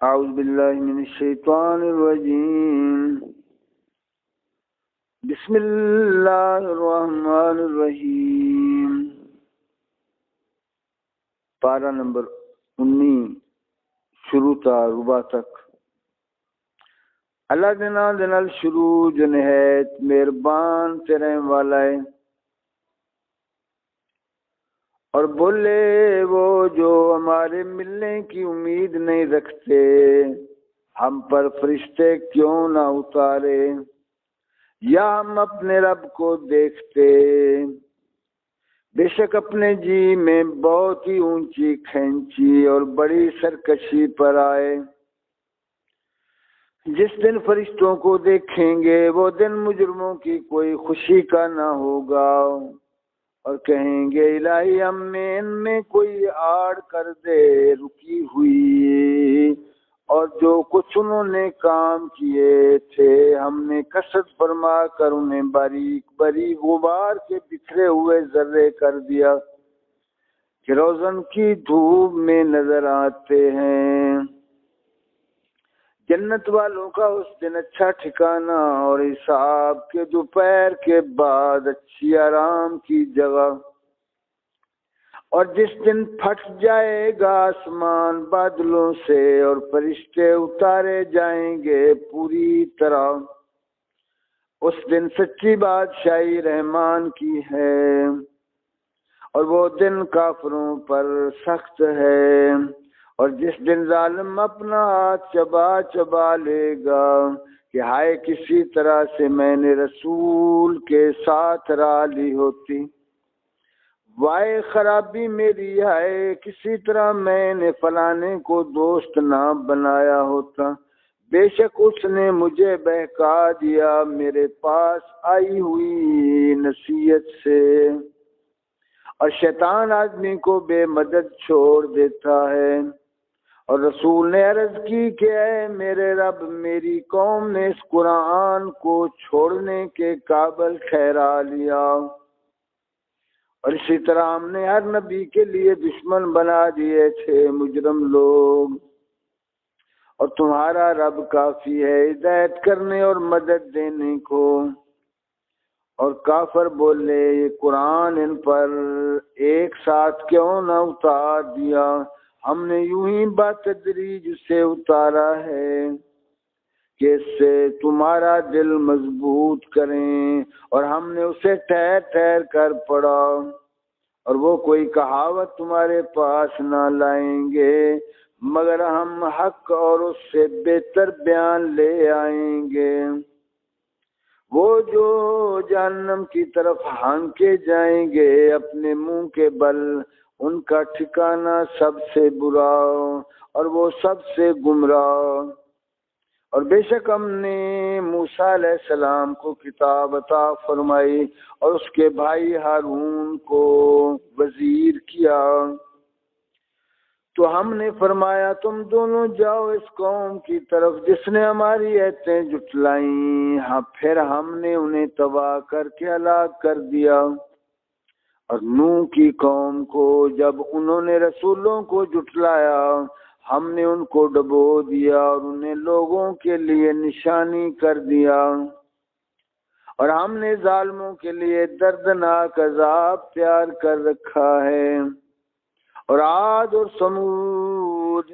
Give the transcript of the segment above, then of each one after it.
اعوذ باللہ من الشیطان الرجیم بسم اللہ الرحمن الرحیم۔ پارہ نمبر 19 شروع تا ربع تک۔ اللہ دنال شروع جو نہایت مہربان تیرے والا ہے، اور بولے وہ جو ہمارے ملنے کی امید نہیں رکھتے، ہم پر فرشتے کیوں نہ اتارے، یا ہم اپنے رب کو دیکھتے، بے شک اپنے جی میں بہت ہی اونچی کھینچی اور بڑی سرکشی پر آئے۔ جس دن فرشتوں کو دیکھیں گے وہ دن مجرموں کی کوئی خوشی کا نہ ہوگا، اور کہیں گے الہی ہم نے ان میں کوئی آڑ کر دے رکی ہوئی، اور جو کچھ انہوں نے کام کیے تھے ہم نے کثرت فرما کر انہیں باریک باریک غبار کے بکھرے ہوئے ذرے کر دیا کہ روزن کی دھوپ میں نظر آتے ہیں۔ جنت والوں کا اس دن اچھا ٹھکانہ، اور حساب کے دوپہر کے بعد اچھی آرام کی جگہ۔ اور جس دن پھٹ جائے گا آسمان بادلوں سے اور فرشتے اتارے جائیں گے پوری طرح، اس دن سچی بادشاہی رحمان کی ہے، اور وہ دن کافروں پر سخت ہے۔ اور جس دن ظالم اپنا ہاتھ چبا چبا لے گا کہ ہائے کسی طرح سے میں نے رسول کے ساتھ راہ لی ہوتی، وائے خرابی میری ہے کسی طرح میں نے فلانے کو دوست نہ بنایا ہوتا، بے شک اس نے مجھے بہکا دیا میرے پاس آئی ہوئی نصیحت سے۔ اور شیطان آدمی کو بے مدد چھوڑ دیتا ہے۔ اور رسول نے عرض کی کہ اے میرے رب، میری قوم نے اس قرآن کو چھوڑنے کے قابل ٹھہرا لیا، اور اسی طرح ہم نے ہر نبی کے لیے دشمن بنا دیے تھے مجرم لوگ، اور تمہارا رب کافی ہے ہدایت کرنے اور مدد دینے کو۔ اور کافر بولے یہ قرآن ان پر ایک ساتھ کیوں نہ اتار دیا، ہم نے یوں ہی بتدریج اسے اتارا ہے کہ اس سے تمہارا دل مضبوط کریں، اور ہم نے اسے ٹھہر ٹھہر کر پڑھا، اور وہ کوئی کہاوت تمہارے پاس نہ لائیں گے مگر ہم حق اور اس سے بہتر بیان لے آئیں گے۔ وہ جو جہنم کی طرف ہانکے جائیں گے اپنے منہ کے بل، ان کا ٹھکانہ سب سے برا اور وہ سب سے گمراہ۔ اور بے شک ہم نے موسیٰ علیہ السلام کو کتاب عطا فرمائی اور اس کے بھائی ہارون کو وزیر کیا، تو ہم نے فرمایا تم دونوں جاؤ اس قوم کی طرف جس نے ہماری ایتیں جھٹلائیں، ہاں پھر ہم نے انہیں تباہ کر کے ہلاک کر دیا۔ اور نوح کی قوم کو جب انہوں نے رسولوں کو جھٹلایا ہم نے ان کو ڈبو دیا اور انہیں لوگوں کے لیے نشانی کر دیا، اور ہم نے ظالموں کے لیے دردناک عذاب تیار کر رکھا ہے۔ اور عاد اور سمود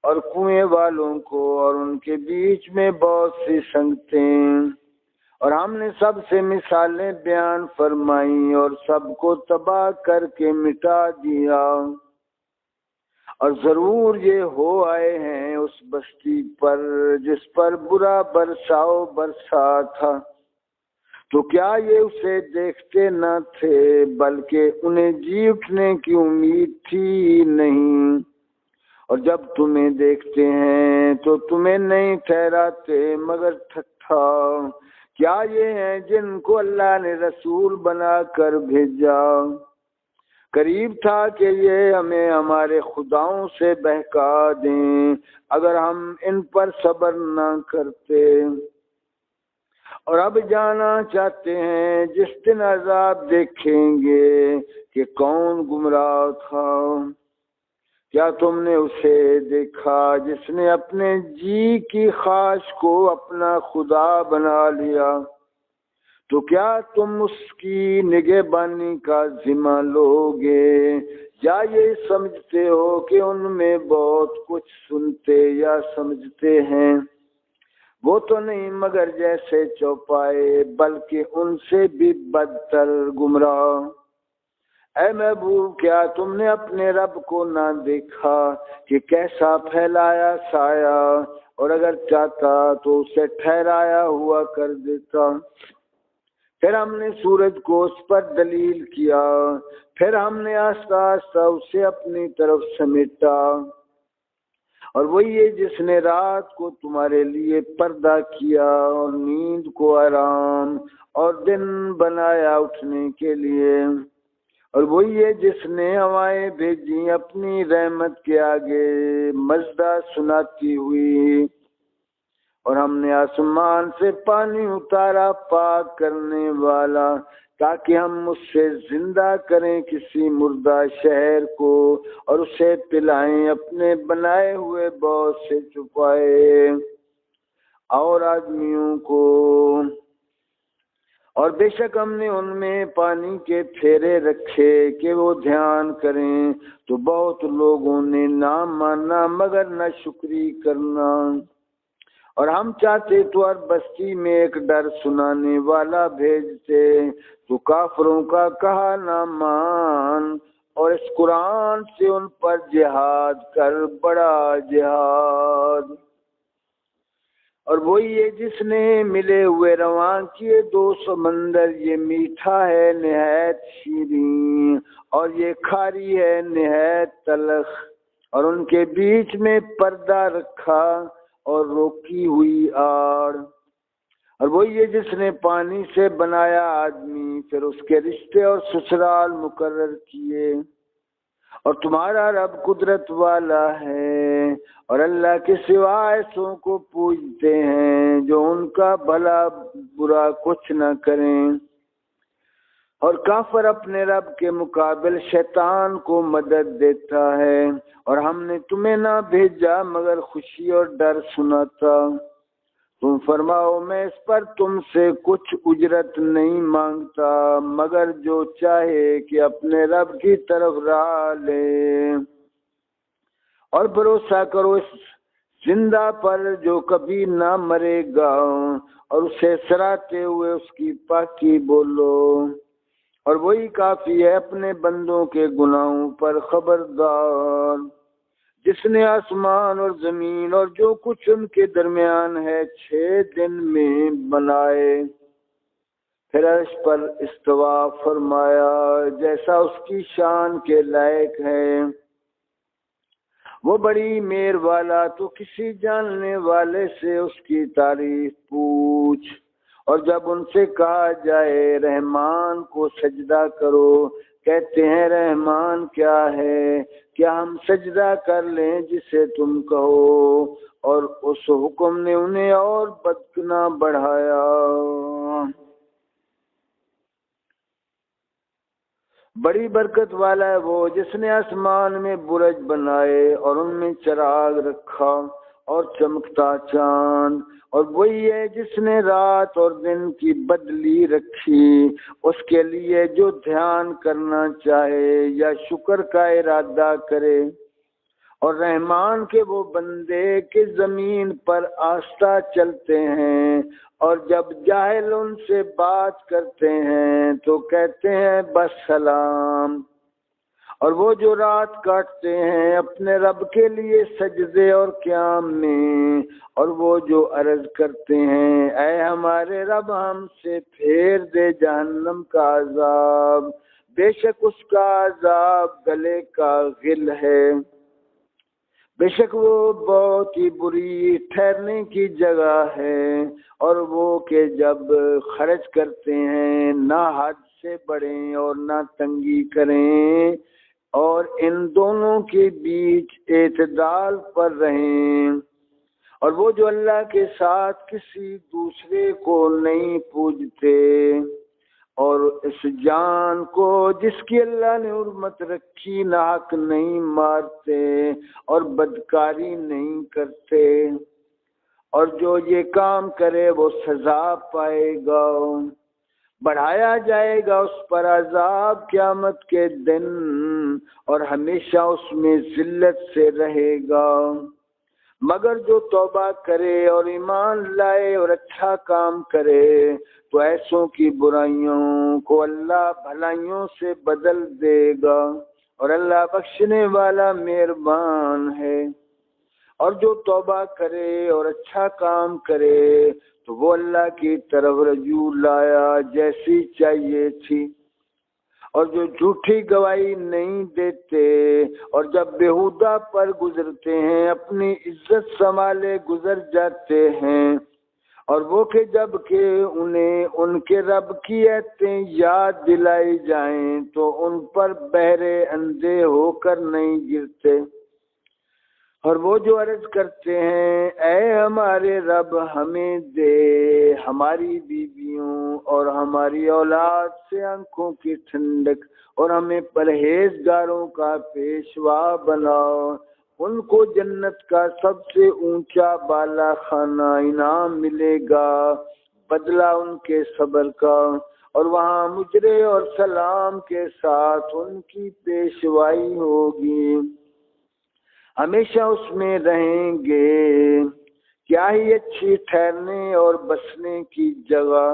اور کنویں والوں کو اور ان کے بیچ میں بہت سی سنگتیں، اور ہم نے سب سے مثالیں بیان فرمائیں اور سب کو تباہ کر کے مٹا دیا۔ اور ضرور یہ ہو آئے ہیں اس بستی پر جس پر برا برساؤ برسا تھا، تو کیا یہ اسے دیکھتے نہ تھے بلکہ انہیں جی اٹھنے کی امید تھی نہیں، اور جب تمہیں دیکھتے ہیں تو تمہیں نہیں ٹھہراتے مگر ٹھٹھا۔ کیا یہ ہیں جن کو اللہ نے رسول بنا کر بھیجا، قریب تھا کہ یہ ہمیں ہمارے خداؤں سے بہکا دیں اگر ہم ان پر صبر نہ کرتے۔ اور اب جانا چاہتے ہیں جس دن عذاب دیکھیں گے کہ کون گمراہ تھا، کیا تم نے اسے دیکھا جس نے اپنے جی کی خواہش کو اپنا خدا بنا لیا؟ تو کیا تم اس کی نگہبانی کا ذمہ لوگے، یا یہ سمجھتے ہو کہ ان میں بہت کچھ سنتے یا سمجھتے ہیں؟ وہ تو نہیں مگر جیسے چوپائے، بلکہ ان سے بھی بدتر گمراہ۔ اے محبوب، کیا تم نے اپنے رب کو نہ دیکھا کہ کیسا پھیلایا سایہ، اور اگر چاہتا تو اسے ٹھہرایا ہوا کر دیتا۔ پھر ہم نے سورج کو اس پر دلیل کیا، پھر ہم نے آہستہ آہستہ اسے اپنی طرف سمیٹا۔ اور وہی ہے جس نے رات کو تمہارے لیے پردہ کیا اور نیند کو آرام اور دن بنایا اٹھنے کے لیے۔ اور وہی ہے جس نے ہوائیں بھیجی اپنی رحمت کے آگے مژدہ سناتی ہوئی، اور ہم نے آسمان سے پانی اتارا پاک کرنے والا، تاکہ ہم اس سے زندہ کریں کسی مردہ شہر کو، اور اسے پلائیں اپنے بنائے ہوئے بہت سے چھپائے اور آدمیوں کو۔ اور بے شک ہم نے ان میں پانی کے پھیرے رکھے کہ وہ دھیان کریں، تو بہت لوگوں نے نہ مانا مگر نہ شکری کرنا۔ اور ہم چاہتے تو ہر بستی میں ایک ڈر سنانے والا بھیجتے، تو کافروں کا کہا نہ مان، اور اس قرآن سے ان پر جہاد کر، بڑا جہاد۔ اور وہی ہے جس نے ملے ہوئے رواں کیے دو سمندر، یہ میٹھا ہے نہایت شیریں، اور یہ کھاری ہے نہایت تلخ، اور ان کے بیچ میں پردہ رکھا اور روکی ہوئی آڑ۔ اور وہی ہے جس نے پانی سے بنایا آدمی، پھر اس کے رشتے اور سسرال مقرر کیے۔ اور تمہارا رب قدرت والا ہے، اور اللہ کے سوا ایسوں کو پوجتے ہیں جو ان کا بھلا برا کچھ نہ کریں۔ اور کافر اپنے رب کے مقابل شیطان کو مدد دیتا ہے، اور ہم نے تمہیں نہ بھیجا مگر خوشی اور ڈر سناتا۔ تم فرماؤ میں اس پر تم سے کچھ اجرت نہیں مانگتا، مگر جو چاہے کہ اپنے رب کی طرف راہ لے۔ اور بھروسہ کرو اس زندہ پر جو کبھی نہ مرے گا، اور اسے سراتے ہوئے اس کی پاکی بولو، اور وہی کافی ہے اپنے بندوں کے گناہوں پر خبردار۔ جس نے آسمان اور زمین اور جو کچھ ان کے درمیان ہے 6 دن میں بنائے، پھر عرش پر استوا فرمایا جیسا اس کی شان کے لائق ہے۔ وہ بڑی مہر والا، تو کسی جاننے والے سے اس کی تعریف پوچھ۔ اور جب ان سے کہا جائے رحمان کو سجدہ کرو، کہتے ہیں رحمان کیا ہے، کیا ہم سجدہ کر لیں جسے تم کہو؟ اور اس حکم نے انہیں اور بدگنا بڑھایا۔ بڑی برکت والا ہے وہ جس نے آسمان میں برج بنائے اور ان میں چراغ رکھا اور چمکتا چاند، اور وہی ہے جس نے رات اور دن کی بدلی رکھی اس کے لیے جو دھیان کرنا چاہے یا شکر کا ارادہ کرے۔ اور رحمان کے وہ بندے کہ زمین پر آہستہ چلتے ہیں، اور جب جاہل ان سے بات کرتے ہیں تو کہتے ہیں بس سلام۔ اور وہ جو رات کاٹتے ہیں اپنے رب کے لیے سجدے اور قیام میں، اور وہ جو عرض کرتے ہیں اے ہمارے رب ہم سے پھیر دے جہنم کا عذاب، بے شک اس کا عذاب گلے کا غل ہے، بے شک وہ بہت ہی بری ٹھہرنے کی جگہ ہے۔ اور وہ کہ جب خرچ کرتے ہیں نہ حد سے بڑھیں اور نہ تنگی کریں، اور ان دونوں کے بیچ اعتدال پر رہیں۔ اور وہ جو اللہ کے ساتھ کسی دوسرے کو نہیں پوجتے، اور اس جان کو جس کی اللہ نے حرمت رکھی، ناحق نہیں مارتے اور بدکاری نہیں کرتے، اور جو یہ کام کرے وہ سزا پائے گا، بڑھایا جائے گا اس پر عذاب قیامت کے دن، اور ہمیشہ اس میں ذلت سے رہے گا۔ مگر جو توبہ کرے اور ایمان لائے اور اچھا کام کرے تو ایسوں کی برائیوں کو اللہ بھلائیوں سے بدل دے گا، اور اللہ بخشنے والا مہربان ہے۔ اور جو توبہ کرے اور اچھا کام کرے تو وہ اللہ کی طرف رجوع لایا جیسی چاہیے تھی، اور جو جھوٹی گواہی نہیں دیتے اور جب بےہودہ پر گزرتے ہیں اپنی عزت سنبھالے گزر جاتے ہیں، اور وہ کہ جب کہ انہیں ان کے رب کی آیتیں یاد دلائی جائیں تو ان پر بہرے اندھے ہو کر نہیں گرتے، اور وہ جو عرض کرتے ہیں اے ہمارے رب ہمیں دے ہماری بیویوں اور ہماری اولاد سے آنکھوں کی ٹھنڈک، اور ہمیں پرہیزگاروں کا پیشوا بناؤ، ان کو جنت کا سب سے اونچا بالا خانہ انعام ملے گا بدلہ ان کے صبر کا، اور وہاں مجرے اور سلام کے ساتھ ان کی پیشوائی ہوگی، ہمیشہ اس میں رہیں گے، کیا ہی اچھی ٹھہرنے اور بسنے کی جگہ۔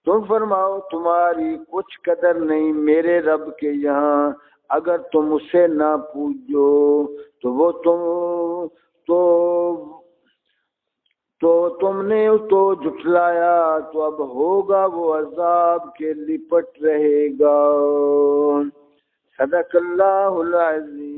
تم فرماؤ تمہاری کچھ قدر نہیں میرے رب کے یہاں، اگر تم اسے نہ پوجو تو تم نے تو جھٹلایا، تو اب ہوگا وہ عذاب کے لپٹ رہے گا۔ صدق اللہ العظیم۔